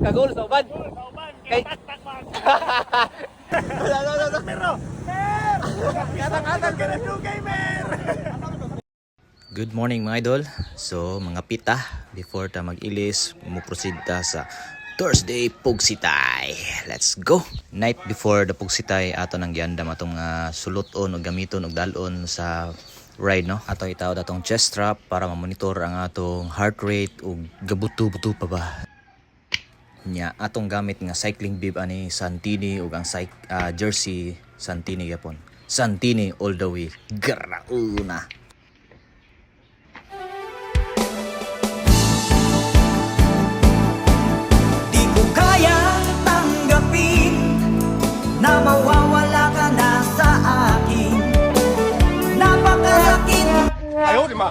Kagol sa uban. Kay Good morning mga idol. So mga pita, before ta mag-ilis, mo-proceed ta sa Thursday Pugsitay. Let's go. Night before the Pugsitay, ato nang giandam atong suluton o gamiton og dalon sa ride, no? Ato itawad atong chest strap para ma-monitor ang atong heart rate ug gabuto-buto pa ba. Nya atong gamit nga cycling bib ani Santini ug ang jersey Santini gyapon. Santini all the way. Grauna. Na mawawala ka na sa akin. Napakalaking Ayaw, di ma.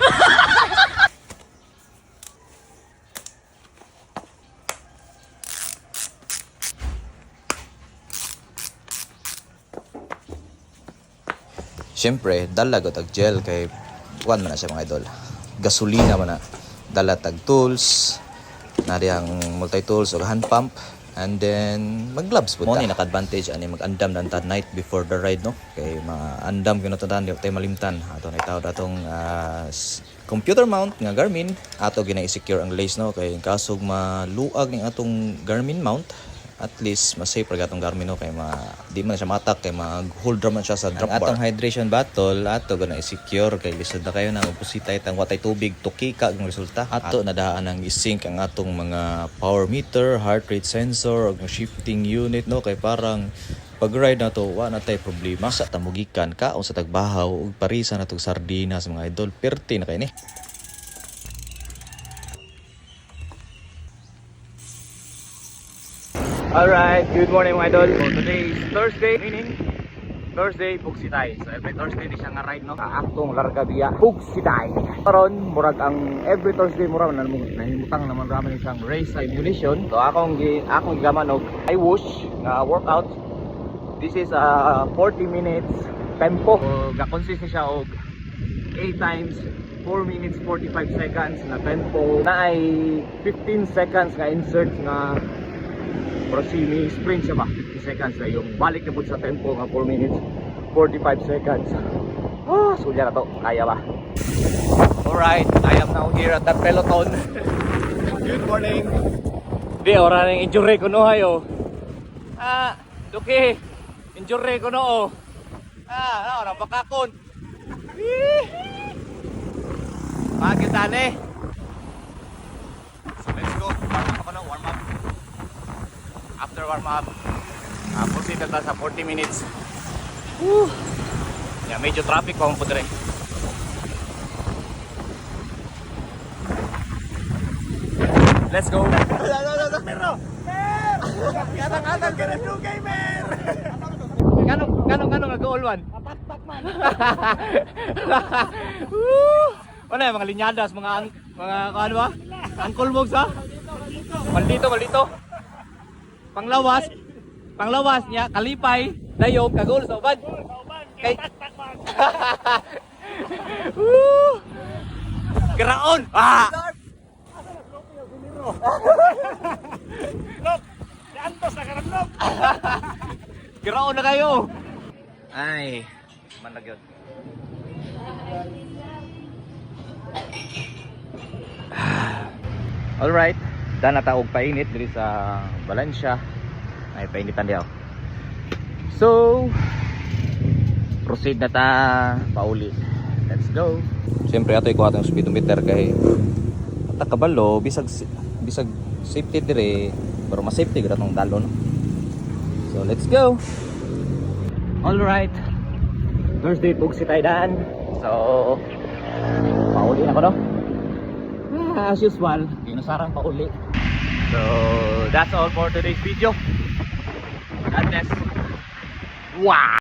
Siyempre, dala ko tag gel kay kuan man na siya mga idol. Gasolina man na. Dala tag tools, na diyang multi-tools o hand pump. And then mag-gloves po ta. Mo ni naka-advantage ani mag-andam dan ta night before the ride, no? Kay ma-andam gyud nato dan di tay malimtan. Ato na itawad atong computer mount nga Garmin. Ato gina-secure ang lace, no? Kay kasog maluag ning atong Garmin mount, at least mas safe ra atong Garmin, no? Kay di man siya matak, kay mag-hold man siya sa drop bar. Atong hydration bottle ato gina i-secure kay lisod na kayo nang opposite tang watay tubig tukika ang resulta. Ato nadaan ang i-sync ang atong mga power meter, heart rate sensor ug shifting unit, no? Kay parang pag ride na to wa na tay problema sa tamugikan kaon sa tagbahaw ug parisa na tog sardinas mga idol. Perti na kay ni. Alright, good morning mga idol. So today is Thursday, meaning Thursday Pugsitay. So every Thursday di siya nga ride, no? Aktong larga biya Pugsitay. Karon murag ang every Thursday murag nahimutang naman raman isang race simulation. So akong gigaman og iWhoosh nga workout. This is 40 minutes tempo. So ga-consist siya og 8 times 4 minutes 45 seconds na tempo. Na ay 15 seconds nga insert nga pero sprint siya ba 50 seconds na yung balik na po sa tempo nga 4 minutes 45 seconds. Sulya na to, kaya ba? Alright, I am now here at the peloton. Good morning. Di, ora nang injury ko no hayo. Duki, injury ko no. Ora pakakon. Bakit tani? So let's go. Warm up. After warm up, proceed na sa 40 minutes. Yeah, medyo traffic ko po dire. Let's go. Pero! Katang-katang ka na dugay, mer! Ganong nag-all-one? Apat-pat man! Ano yung mga linyadas, mga ano ba? Angkol mogs ha? Maldito. Panglawas niya, kalipay, dayob, kagol sa uban. Kay Graon! Look! Antos na karamlog! Graon na kayo! Ay, manag yun. Alright, daan na taog painit diri sa Valencia. Ay painitan diaw. So proceed na ta pauli. Let's go. Siyempre ato ikuha tong speedometer kay kabalo bisag safety dire, pero mas safety gud atong dalo, no? So let's go. Alright, Thursday Pugsitay daan. So pauli na ko, no? As usual, dinusarang pauli. So that's all for today's video. God bless. Wow!